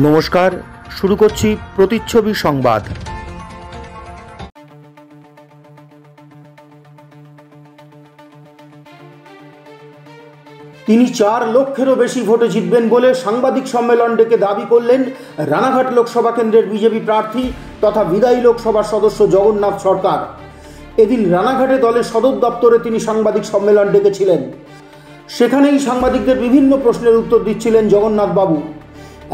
নমস্কার, শুরু করছি প্রতিচ্ছবি সংবাদ। তিনি 4 লক্ষেরও বেশি ভোটে জিতবেন বলে সাংবাদিক সম্মেলন ডেকে দাবি করলেন রানাঘাট লোকসভা কেন্দ্রের বিজেপি প্রার্থী তথা বিদায়ী লোকসভার সদস্য জগন্নাথ সরকার। এদিন রানাঘাটে দলের সদর দপ্তরে তিনি সাংবাদিক সম্মেলন ডেকেছিলেন। সেখানেই সাংবাদিকদের বিভিন্ন প্রশ্নের উত্তর দিচ্ছিলেন জগন্নাথ বাবু।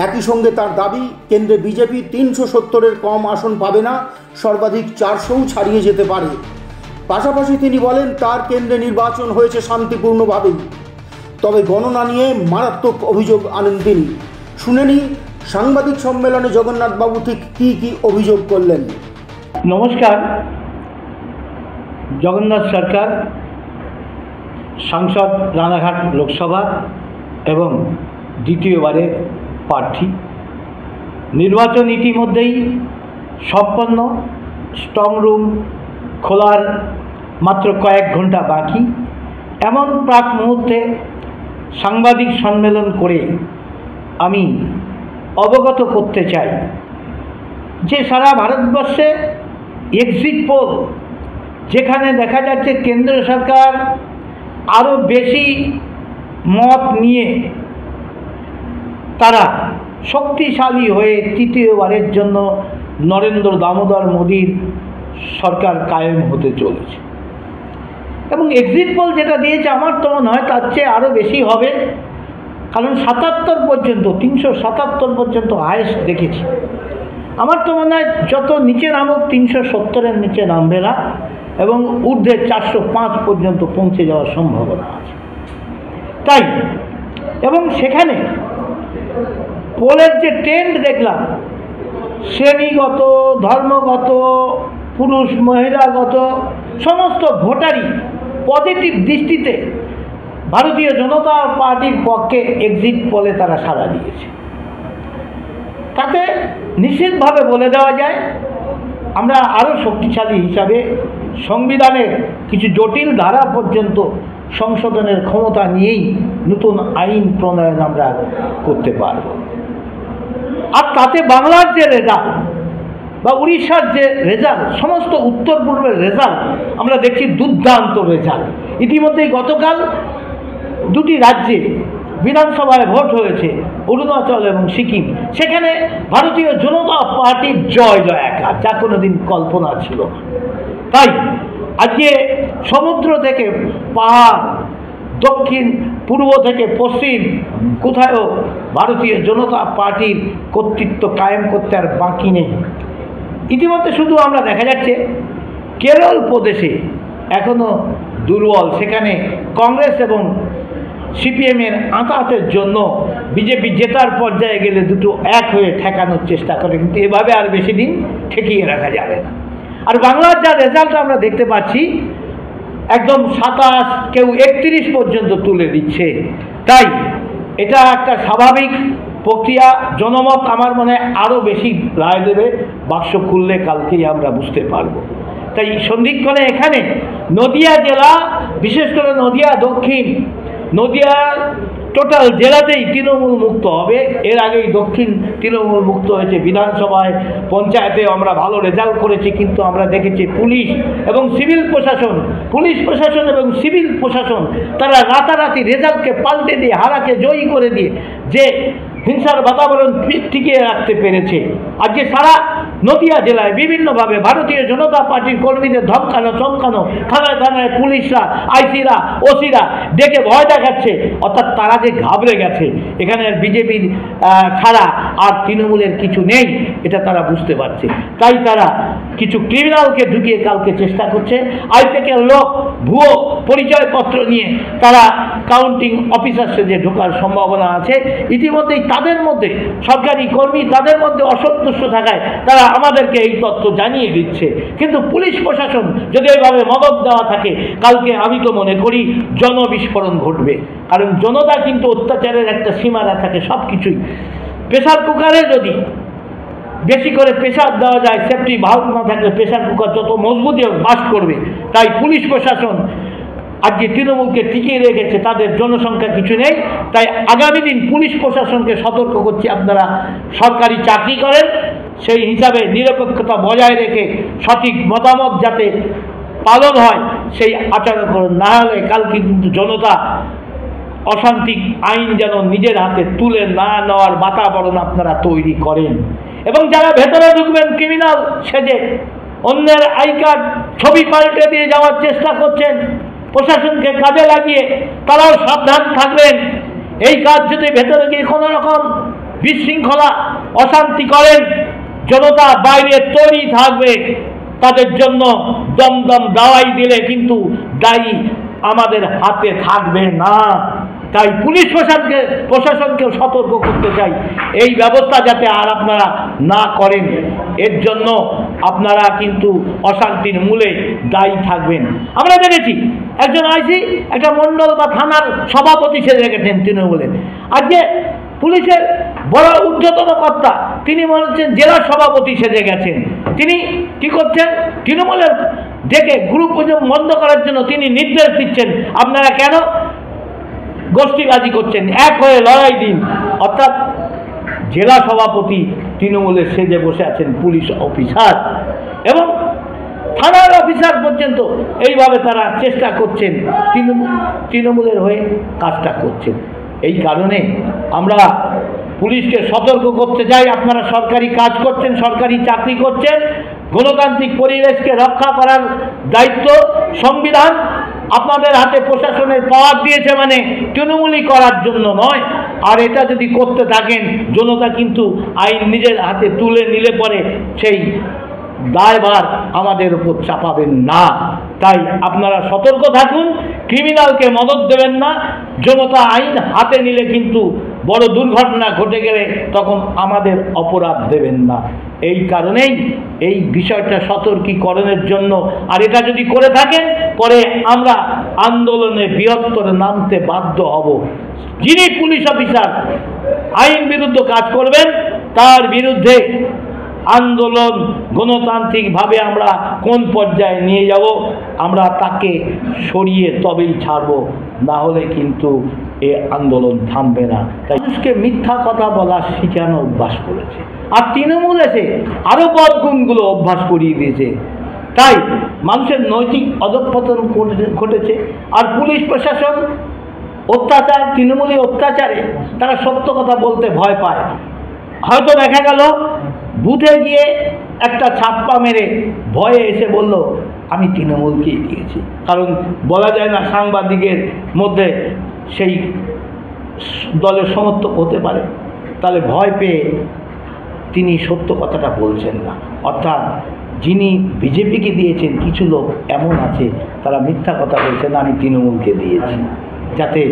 একই সঙ্গে তার দাবি, কেন্দ্রে বিজেপি 370-এর কম আসন পাবে না, সর্বাধিক 400ও ছাড়িয়ে যেতে পারে। পাশাপাশি তিনি বলেন তার কেন্দ্রে নির্বাচন হয়েছে শান্তিপূর্ণভাবেই, তবে গণনা নিয়ে মারাত্মক অভিযোগ আনেন তিনি। শুনেনি সাংবাদিক সম্মেলনে জগন্নাথ বাবু ঠিক কী কী অভিযোগ করলেন। নমস্কার, জগন্নাথ সরকার, সাংসদ রানাঘাট লোকসভা এবং দ্বিতীয়বারের প্রার্থী। নির্বাচন ইতিমধ্যেই সম্পন্ন, স্ট্রং রুম খোলার মাত্র কয়েক ঘন্টা বাকি। এমন প্রাক মুহূর্তে সাংবাদিক সম্মেলন করে আমি অবগত করতে চাই যে সারা ভারতবর্ষে এক্সিট পোল যেখানে দেখা যাচ্ছে কেন্দ্র সরকার আরও বেশি মত নিয়ে তারা শক্তিশালী হয়ে তৃতীয়বারের জন্য নরেন্দ্র দামোদর মোদীর সরকার কায়েম হতে চলেছে। এবং এক্সিট পোল যেটা দিয়েছে আমার তো মনে হয় তার চেয়ে আরও বেশি হবে, কারণ 77 পর্যন্ত 377 পর্যন্ত হায়েস্ট দেখেছি। আমার তো মনে হয় যত নিচে নামুক 370-এর নিচে নামবে না এবং ঊর্ধ্বে 405 পর্যন্ত পৌঁছে যাওয়ার সম্ভাবনা আছে। তাই এবং সেখানে পোলের যে ট্রেন্ড দেখলাম, শ্রেণীগত, ধর্মগত, পুরুষ মহিলাগত সমস্ত ভোটারই পজিটিভ দৃষ্টিতে ভারতীয় জনতা পার্টির পক্ষে এক্সিট পোলে তারা সাড়া দিয়েছে। তাতে নিশ্চিতভাবে বলে দেওয়া যায় আমরা আরও শক্তিশালী হিসাবে সংবিধানের কিছু জটিল ধারা পর্যন্ত সংশোধনের ক্ষমতা নিয়েই নতুন আইন প্রণয়ন আমরা করতে পারব। আর তাতে বাংলার যে রেজাল্ট বা উড়িষ্যার যে রেজাল্ট, সমস্ত উত্তর পূর্বের রেজাল্ট আমরা দেখছি দুর্দান্ত রেজাল্ট। ইতিমধ্যেই গতকাল দুটি রাজ্যে বিধানসভায় ভোট হয়েছে, অরুণাচল এবং সিকিম। সেখানে ভারতীয় জনতা পার্টির জয় জয়াকার, যা কোনোদিন কল্পনা ছিল না। তাই আজকে সমুদ্র থেকে পাহাড়, দক্ষিণ পূর্ব থেকে পশ্চিম, কোথায়ও ভারতীয় জনতা পার্টির কর্তৃত্ব কায়েম করতে আর বাকি নেই। ইতিমধ্যে শুধু আমরা দেখা যাচ্ছে কেরল প্রদেশে এখনও দুর্বল, সেখানে কংগ্রেস এবং সিপিএমের আঁতাতের জন্য বিজেপি জেতার পর্যায়ে গেলে দুটো এক হয়ে ঠেকানোর চেষ্টা করে, কিন্তু এভাবে আর বেশি দিন ঠেকিয়ে রাখা যাবে না। আর বাংলার যা রেজাল্ট আমরা দেখতে পাচ্ছি, একদম 27, কেউ 31 পর্যন্ত তুলে দিচ্ছে। তাই এটা একটা স্বাভাবিক প্রক্রিয়া। জনমত আমার মনে হয় আরও বেশি রায় দেবে, বাক্স খুললে কালকেই আমরা বুঝতে পারব। তাই সন্ধিক্ষণে এখানে নদিয়া জেলা, বিশেষ করে নদিয়া দক্ষিণ, নদিয়া টোটাল জেলাতেই তৃণমূল মুক্ত হবে। এর আগেই দক্ষিণ তৃণমূল মুক্ত হয়েছে। বিধানসভায়, পঞ্চায়েতে আমরা ভালো রেজাল্ট করেছি, কিন্তু আমরা দেখেছি পুলিশ এবং সিভিল প্রশাসন, পুলিশ প্রশাসন এবং সিভিল প্রশাসন তারা রাতারাতি রেজাল্টকে পাল্টে দিয়ে, হারাকে জয়ী করে দিয়ে যে হিংসার বাতাবরণ টিকিয়ে রাখতে পেরেছে। আজকে সারা নদিয়া জেলায় বিভিন্নভাবে ভারতীয় জনতা পার্টির কর্মীদের ধমকানো চমকানো, থানায় থানায় পুলিশরা, আইসিরা, ওসিরা ডেকে ভয় দেখাচ্ছে, অর্থাৎ তারা যে ঘাবড়ে গেছে, এখানে বিজেপির ছাড়া আর তৃণমূলের কিছু নেই, এটা তারা বুঝতে পারছে। তাই তারা কিছু ক্রিমিনালকে ঢুকিয়ে কালকে চেষ্টা করছে। আইপ্যাকের লোক ভুয়ো পরিচয়পত্র নিয়ে তারা কাউন্টিং অফিসার সেজে ঢোকার সম্ভাবনা আছে। ইতিমধ্যেই তাদের মধ্যে সরকারি কর্মী, তাদের মধ্যে অসন্তুষ্ট থাকায় তারা আমাদেরকে এই তথ্য জানিয়ে দিচ্ছে। কিন্তু পুলিশ প্রশাসন যদি এইভাবে মদত দেওয়া থাকে, কালকে আমি তো মনে করি জনবিস্ফোরণ ঘটবে। কারণ জনতা কিন্তু অত্যাচারের একটা সীমানা থাকে সব কিছুই। প্রেসার কুকারে যদি বেশি করে প্রেসার দেওয়া যায়, সেফটি ভাল্ব না থাকলে প্রেসার কুকার যত মজবুতি বাস্ট করবে। তাই পুলিশ প্রশাসন আজকে তৃণমূলকে টিকিয়ে রেখেছে, তাদের জনসংখ্যা কিছু নেই। তাই আগামী দিন পুলিশ প্রশাসনকে সতর্ক করছি, আপনারা সরকারি চাকরি করেন, সেই হিসাবে নিরপেক্ষতা বজায় রেখে সঠিক মতামত যাতে পালন হয় সেই আচরণ করুন। না হলে কালকে কিন্তু জনতা অশান্তি আইন যেন নিজের হাতে তুলে না নেওয়ার বাতাবরণ আপনারা তৈরি করেন। এবং যারা ভেতরে ঢুকবেন ক্রিমিনাল সেজে, অন্যের আই কার্ড ছবি পাল্টে দিয়ে যাওয়ার চেষ্টা করছেন, প্রশাসনকে কাজে লাগিয়ে তারাও সাবধান থাকবেন। এই কাজ যদি ভেতরে গিয়ে কোনো রকম বিশৃঙ্খলা অশান্তি করেন, জনতা বাইরে তৈরি থাকবে, তাদের জন্য দমদম দাওয়াই দিলে কিন্তু দায়ী আমাদের হাতে থাকবে না। তাই পুলিশ প্রশাসনকেও সতর্ক করতে চাই, এই ব্যবস্থা যাতে আর আপনারা না করেন, এর জন্য আপনারা কিন্তু অশান্তির মূলে দায়ী থাকবেন। আমরা দেখেছি একজন আইসি একটা মণ্ডল বা থানার সভাপতি সেজে রেখেছেন তৃণমূলের, আজকে পুলিশের বড় ঊর্ধ্বতন কর্তা তিনি মনে হচ্ছেন জেলা সভাপতি সেজে গেছেন। তিনি কি করছেন, তৃণমূলের ডেকে গ্রুপ বন্ধ করার জন্য তিনি নির্দেশ দিচ্ছেন, আপনারা কেন গোষ্ঠীবাজি করছেন, এক হয়ে লড়াই দিন। অর্থাৎ জেলা সভাপতি তৃণমূলের সেজে বসে আছেন পুলিশ অফিসার, এবং থানার অফিসার পর্যন্ত এইভাবে তারা চেষ্টা করছেন, তৃণমূলের হয়ে কাজটা করছেন। এই কারণে আমরা পুলিশকে সতর্ক করতে চাই, আপনারা সরকারি কাজ করছেন, সরকারি চাকরি করছেন, গণতান্ত্রিক পরিবেশকে রক্ষা করার দায়িত্ব সংবিধান আপনাদের হাতে প্রশাসনের পাওয়ার দিয়েছে, মানে তৃণমূলই করার জন্য নয়। আর এটা যদি করতে থাকেন, জনতা কিন্তু আইন নিজের হাতে তুলে নিলে পরে সেই দায়ভার আমাদের উপর চাপাবেন না। তাই আপনারা সতর্ক থাকুন, ক্রিমিনালকে মদদ দেবেন না। জনতা আইন হাতে নিলে কিন্তু বড় দুর্ঘটনা ঘটে গেলে তখন আমাদের অপরাধ দেবেন না। এই কারণেই এই বিষয়টা সতর্কীকরণের জন্য, আর এটা যদি করে থাকেন পরে আমরা আন্দোলনে বৃহত্তর নামতে বাধ্য হব। যিনি পুলিশ অফিসার আইন বিরুদ্ধ কাজ করবেন তার বিরুদ্ধে আন্দোলন গণতান্ত্রিকভাবে আমরা কোন পর্যায়ে নিয়ে যাব, আমরা তাকে সরিয়ে তবেই ছাড়ব, না হলে কিন্তু এ আন্দোলন থামবে না। তাই মানুষকে মিথ্যা কথা বলা শিখানো অভ্যাস করেছে, আর তৃণমূল এসে আরও বদগুণগুলো অভ্যাস করিয়ে দিয়েছে। তাই মানুষের নৈতিক অধঃপতন ঘটেছে। আর পুলিশ প্রশাসন অত্যাচার, তৃণমূলী অত্যাচারে তারা সত্য কথা বলতে ভয় পায়। হয়তো দেখা গেল বুথে গিয়ে একটা ছাপ্পা মেরে ভয়ে এসে বলল আমি তৃণমূলকেই দিয়েছি, কারণ বলা যায় না সাংবাদিকের মধ্যে সেই দলের সমর্থক হতে পারে, তাহলে ভয় পেয়ে তিনি সত্য কথাটা বলছেন না। অর্থাৎ যিনি বিজেপিকে দিয়েছেন, কিছু লোক এমন আছে তারা মিথ্যা কথা বলছেন আমি তৃণমূলকে দিয়েছি, যাতে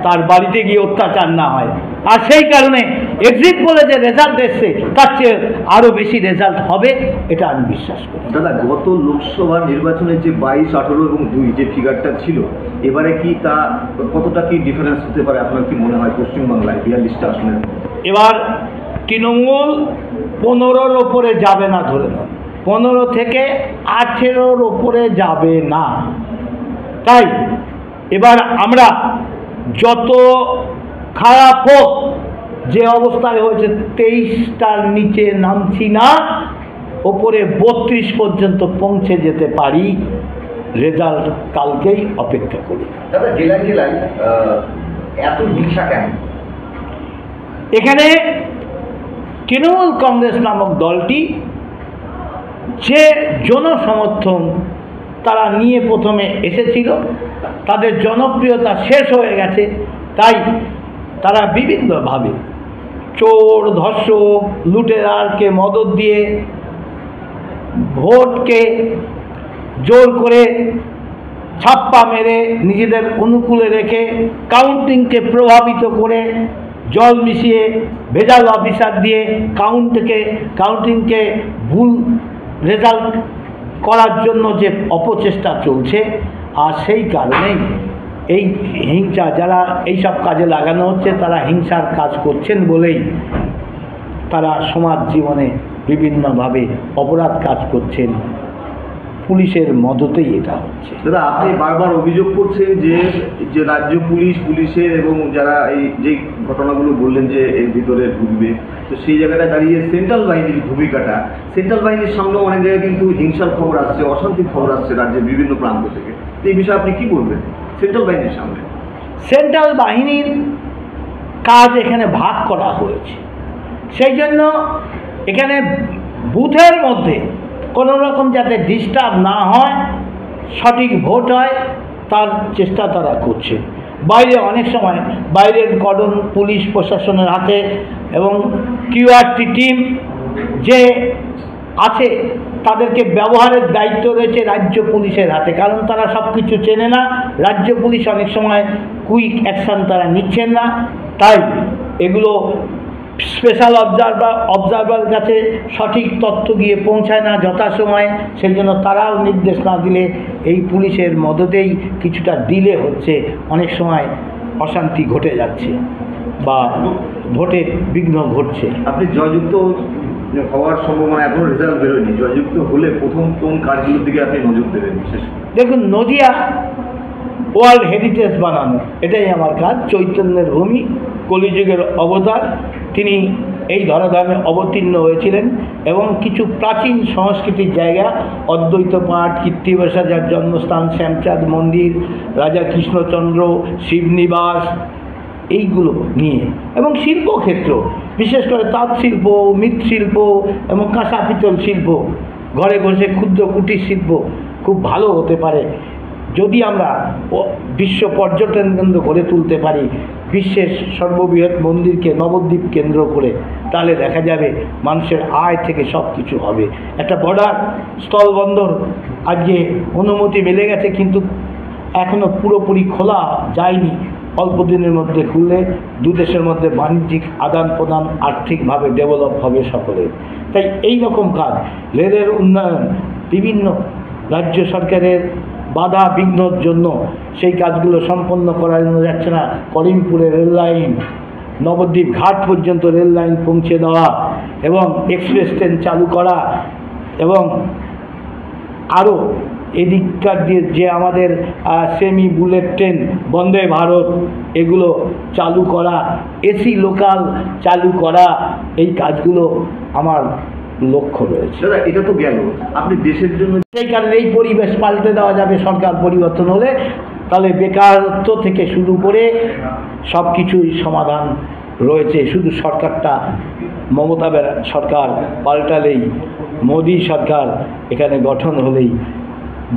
তার বাড়িতে গিয়ে অত্যাচার না হয়। আর সেই কারণে এক্সিট পোলে যে রেজাল্ট এসছে তার চেয়ে আরও বেশি রেজাল্ট হবে, এটা আমি বিশ্বাস করি। দাদা, গত লোকসভা নির্বাচনে যে 22, 18 এবং 2 যে ফিগারটা ছিল, এবারে কি তা কতটা কি ডিফারেন্স হতে পারে আপনার কি মনে হয় পশ্চিমবাংলায় 42টা আসনের? এবার তৃণমূল 15-র ওপরে যাবে না, ধরে নেন 15 থেকে 18-র ওপরে যাবে না। তাই এবার আমরা যত খারাপ হোক, যে অবস্থায় হয়েছে 23টার নিচে নামছি না, ওপরে 32 পর্যন্ত পৌঁছে যেতে পারি। রেজাল্ট কালকেই অপেক্ষা করি। দাদা, জেলায় জেলায় এত হিংসা কেন? এখানে তৃণমূল কংগ্রেস নামক দলটি যে জনসমর্থন তারা নিয়ে প্রথমে এসেছিল, তাদের জনপ্রিয়তা শেষ হয়ে গেছে। তাই তারা বিভিন্নভাবে চোর, ধর্ষক, লুটেরারকে মদদ দিয়ে ভোটকে জোর করে ছাপ্পা মেরে নিজেদের অনুকূলে রেখে কাউন্টিংকে প্রভাবিত করে জল মিশিয়ে ভেজাল অফিসার দিয়ে কাউন্টিংকে ভুল রেজাল্ট করার জন্য যে অপচেষ্টা চলছে, আর সেই কারণেই এই হিংসা, যারা এইসব কাজে লাগানো হচ্ছে তারা হিংসার কাজ করছেন বলেই তারা সমাজ জীবনে বিভিন্নভাবে অপরাধ কাজ করছেন। পুলিশের মদতেই এটা হচ্ছে। দাদা, আপনি বারবার অভিযোগ করছেন যে রাজ্য পুলিশের এবং যারা এই যে ঘটনাগুলো বললেন যে এর ভিতরে ঢুকবে, তো সেই জায়গাটা দাঁড়িয়ে সেন্ট্রাল বাহিনীর ভূমিকাটা, সেন্ট্রাল বাহিনীর সামনে অনেক জায়গায় কিন্তু হিংসার খবর আসছে, অশান্তির খবর আসছে রাজ্যের বিভিন্ন প্রান্ত থেকে। এই বিষয়ে আপনি কি বলবেন সেন্ট্রাল বাহিনীর সামনে? সেন্ট্রাল বাহিনীর কাজ এখানে ভাগ করা হয়েছে, সেই জন্য এখানে বুথের মধ্যে কোনো রকম যাতে ডিস্টার্ব না হয়, সঠিক ভোট হয়, তার চেষ্টা তারা করছে। বাইরে অনেক সময় বাইরের কর্ডন পুলিশ প্রশাসনের হাতে এবং কিউআরটি টিম যে আছে তাদেরকে ব্যবহারের দায়িত্ব রয়েছে রাজ্য পুলিশের হাতে, কারণ তারা সব কিছু চেনে না। রাজ্য পুলিশ অনেক সময় কুইক অ্যাকশান তারা নিচ্ছেন না, তাই এগুলো স্পেশাল অবজারভার কাছে সঠিক তথ্য গিয়ে পৌঁছায় না যথাসময়ে, সেই জন্য তারাও নির্দেশ না দিলে এই পুলিশের মদতেই কিছুটা ডিলে হচ্ছে, অনেক সময় অশান্তি ঘটে যাচ্ছে বা ভোটে বিঘ্ন ঘটছে। আপনি জয়যুক্ত হওয়ার সম্ভাবনা, এখনো রেজাল্ট বেরোয়নি, জয়যুক্ত হলে প্রথম কোন কাজগুলোর দিকে আপনি নজর দেবেন বিশেষ করে? দেখুন, নদিয়া ওয়ার্ল্ড হেরিটেজ বানানো, এটাই আমার কাজ। চৈতন্যের ভূমি, কলিযুগের অবতার, তিনি এই ধরাধামে অবতীর্ণ হয়েছিলেন এবং কিছু প্রাচীন সংস্কৃতির জায়গা, অদ্বৈত পাঠ, কীর্তিবাসা যার জন্মস্থান, শ্যামচাঁদ মন্দির, রাজা কৃষ্ণচন্দ্র, শিবনিবাস, এইগুলো নিয়ে, এবং শিল্পক্ষেত্র বিশেষ করে তাঁত শিল্প, মৃৎশিল্প এবং কাঁসা পিতল শিল্প, ঘরে বসে ক্ষুদ্র কুটির শিল্প খুব ভালো হতে পারে যদি আমরা বিশ্ব পর্যটন কেন্দ্র গড়ে তুলতে পারি, বিশ্বের সর্ববৃহৎ মন্দিরকে নবদ্বীপ কেন্দ্র করে, তাহলে দেখা যাবে মানুষের আয় থেকে সব কিছু হবে। একটা বর্ডার স্থলবন্দর আজকে অনুমতি মিলে গেছে, কিন্তু এখনও পুরোপুরি খোলা যায়নি। অল্প দিনের মধ্যে খুললে দু দেশের মধ্যে বাণিজ্যিক আদান প্রদান আর্থিকভাবে ডেভেলপ হবে সকলের। তাই এই রকম কাজ, রেলের উন্নয়ন, বিভিন্ন রাজ্য সরকারের বাধা বিঘ্নর জন্য সেই কাজগুলো সম্পন্ন করানো যাচ্ছে না। করিমপুরে রেল লাইন, নবদ্বীপ ঘাট পর্যন্ত রেল লাইন পৌঁছে দেওয়া এবং এক্সপ্রেস ট্রেন চালু করা, এবং আরও এদিককার দিয়ে যে আমাদের semi bullet train, Vande Bharat, এগুলো চালু করা, এসি লোকাল চালু করা, এই কাজগুলো আমার লক্ষ্য রয়েছে। দাদা, এটা তো গেল, আপনি দেশের জন্য, সেই কারণে এই পরিবেশ পাল্টে দেওয়া যাবে সরকার পরিবর্তন হলে, তাহলে বেকারত্ব থেকে শুরু করে সব কিছুই সমাধান রয়েছে। শুধু সরকারটা মমতা সরকার পাল্টালেই, মোদী সরকার এখানে গঠন হলেই,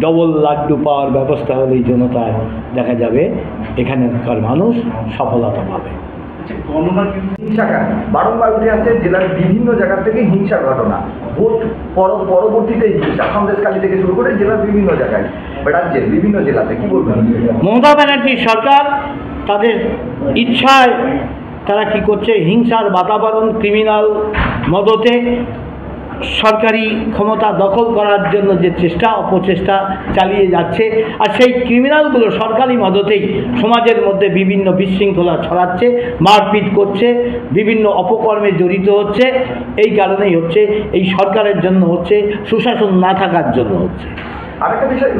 ডবল লাড্ডু পাওয়ার ব্যবস্থা হলেই জনতায় দেখা যাবে এখানকার মানুষ সফলতা পাবে। হিংসাকাণ্ড বারংবার উঠে আসছে জেলার বিভিন্ন জায়গা থেকে হিংসার ঘটনা, ভোট পরবর্তীতে হিংসা, সন্দেশখালী থেকে শুরু করে জেলার বিভিন্ন জায়গায়, রাজ্যের বিভিন্ন জেলাতে, কি বলবেন? মমতা ব্যানার্জি সরকার তাদের ইচ্ছায় তারা কি করছে, হিংসার বাতাবরণ, ক্রিমিনাল মদতে সরকারি ক্ষমতা দখল করার জন্য যে চেষ্টা অপচেষ্টা চালিয়ে যাচ্ছে, আর সেই ক্রিমিনালগুলো সরকারি মদতেই সমাজের মধ্যে বিভিন্ন বিশৃঙ্খলা ছড়াচ্ছে, মারপিট করছে, বিভিন্ন অপকর্মে জড়িত হচ্ছে। এই কারণেই হচ্ছে, এই সরকারের জন্য হচ্ছে, সুশাসন না থাকার জন্য হচ্ছে। আরেকটা বিষয়,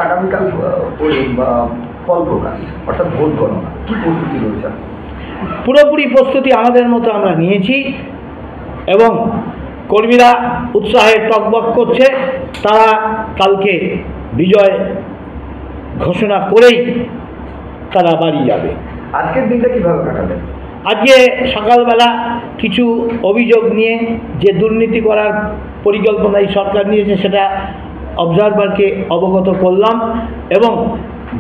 আগামীকাল ফল প্রকাশ, অর্থাৎ ভোট গণনা, কি প্রস্তুতি রয়েছে? পুরোপুরি প্রস্তুতি আমাদের মতো আমরা নিয়েছি এবং কর্মীরা উৎসাহে টকবক করছে। তারা কালকে বিজয় ঘোষণা করেই তারা বাড়ি যাবে। আজকের দিনটা কীভাবে কাটাবেন? আজকে সকালবেলা কিছু অভিযোগ নিয়ে যে দুর্নীতি করার পরিকল্পনাই সরকার নিয়েছে, সেটা অবজারভারকে অবগত করলাম এবং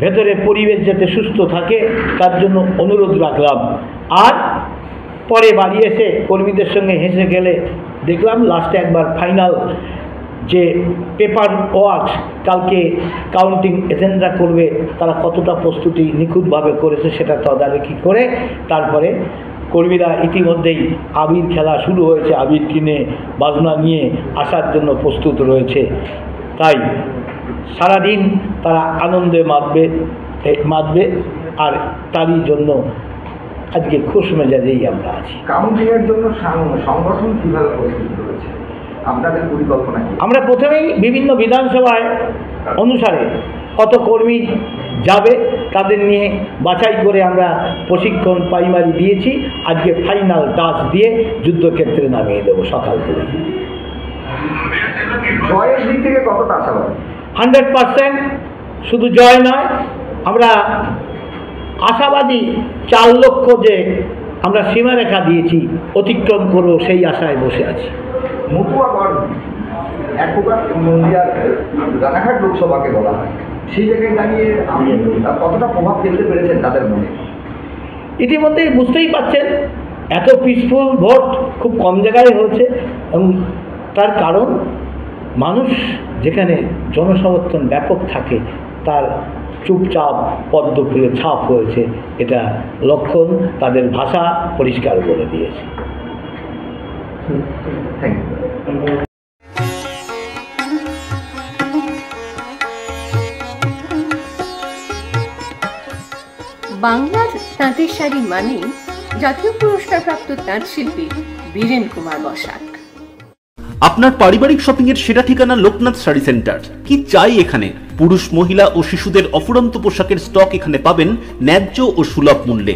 ভেতরে পরিবেশ যাতে সুস্থ থাকে তার জন্য অনুরোধ রাখলাম। আর পরে বাড়ি এসে কর্মীদের সঙ্গে হেসে খেলে দেখলাম লাস্টে একবার ফাইনাল যে পেপার ওয়ার্ক কালকে কাউন্টিং এজেন্টরা করবে, তারা কতটা প্রস্তুতি নিখুঁতভাবে করেছে সেটা তদারকি করে তারপরে কর্মীরা ইতিমধ্যেই আবির খেলা শুরু হয়েছে, আবির কিনে বাজনা নিয়ে আসার জন্য প্রস্তুত রয়েছে। তাই সারাদিন তারা আনন্দে মাতবে আর তারই জন্য আজকে খুশ মেজাজেই আমরা আছি। কাউন্টিংয়ের জন্য সংগঠন কীভাবে প্রস্তুত রয়েছে? আপনাদের পরিকল্পনা কি? আমরা প্রথমেই বিভিন্ন বিধানসভায় অনুসারে কত কর্মী যাবে তাদের নিয়ে বাছাই করে আমরা প্রশিক্ষণ প্রাইমারি দিয়েছি। আজকে ফাইনাল টাচ দিয়ে যুদ্ধক্ষেত্রে নামিয়ে দেবো সকাল থেকে। জয়ের দিক থেকে কতটা আশাবাদী? 100%। শুধু জয় নয়, আমরা আশাবাদী 4 লক্ষ যে আমরা সীমারেখা দিয়েছি অতিক্রম করবো সেই আশায় বসে আছি। মতুয়াগড় এক প্রকার নদিয়ার রানাঘাট লোকসভাকে বলা হয়, সেই জায়গায় দাঁড়িয়ে আপনি কতটা প্রভাব ফেলতে পেরেছেন তাদের মনে? ইতিমধ্যেই বুঝতেই পাচ্ছেন এত পিসফুল ভোট খুব কম জায়গায় হয়েছে, এবং তার কারণ মানুষ যেখানে জনসমর্থন ব্যাপক থাকে তার চুপচাপ পদ্ম ফুলে ছাপ হয়েছে, এটা লক্ষণ তাদের ভাষা পরিষ্কার করে দিয়েছে। Thank you. বাংলার তাঁতের শাড়ি মানেই জাতীয় পুরস্কারপ্রাপ্ত তাঁত শিল্পী বীরেন কুমার বসাক। আপনার পারিবারিক শপিং এর সেরা ঠিকানা লোকনাথ শাড়ি সেন্টার। কি চাই এখানে? পুরুষ, মহিলা ও শিশুদের অফুরন্ত পোশাকের স্টক এখানে পাবেন ন্যায্য ও সুলভ মূল্যে।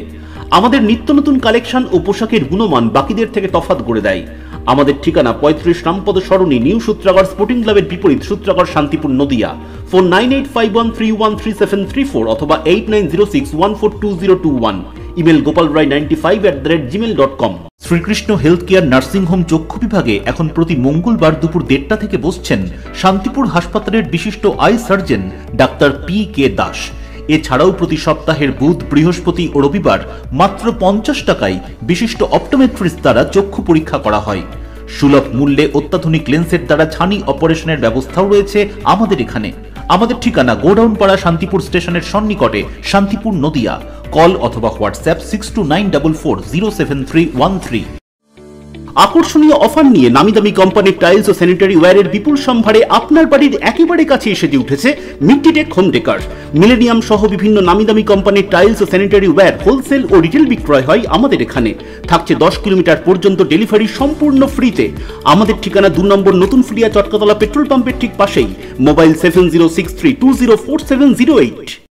আমাদের নিত্য নতুন কালেকশন ও পোশাকের গুণমান বাকিদের থেকে তফাৎ করে দেয়। আমাদের ঠিকানা 35 রামপদ সরণি, নিউ সূত্রাগড় স্পোর্টিং ক্লাবের বিপরীত, সূত্রাগড়, শান্তিপুর, নদিয়া। ফোন 9851313734 অথবা 8906142021। Email gopalrai95@gmail.com। Shrikrishna health care nursing home চক্ষু বিভাগে এখন প্রতি মঙ্গলবার দুপুর 1:30 থেকে বসছেন শান্তিপুর হাসপাতালের বিশিষ্ট I surgeon doctor PK Das. এছাড়াও প্রতি সপ্তাহের বুধ, বৃহস্পতি ও রবিবার মাত্র 50 টাকায় বিশিষ্ট অপটোমেট্রিস্ট দ্বারা চক্ষু পরীক্ষা করা হয়। সুলভ মূল্যে অত্যাধুনিক লেন্সের দ্বারা ছানি অপারেশনের ব্যবস্থাও রয়েছে আমাদের এখানে। আমাদের ঠিকানা গোডাউনপাড়া, শান্তিপুর স্টেশনের সন্নিকটে, শান্তিপুর, নদিয়া। কল অথবা হোয়াটসঅ্যাপ 6294407313। আকর্ষণীয় অফার নিয়ে নামি দামি কোম্পানির টাইলস ও স্যানিটারি ওয়্যারের বিপুল সম্ভারে আপনার বাড়ির একেবারে কাছে এসে উঠেছে মিট্টিটেক হোম ডেকার। মিলেনিয়াম সহ বিভিন্ন নামি দামি কোম্পানির টাইলস ও স্যানিটারি ওয়্যার হোলসেল ও রিটেল বিক্রয় হয় আমাদের এখানে। থাকছে 10 কিলোমিটার পর্যন্ত ডেলিভারি সম্পূর্ণ ফ্রিতে। আমাদের ঠিকানা 2 নম্বর নতুন ফুলিয়া চটকাতলা পেট্রোল পাম্পের ঠিক পাশেই। মোবাইল 7063204708।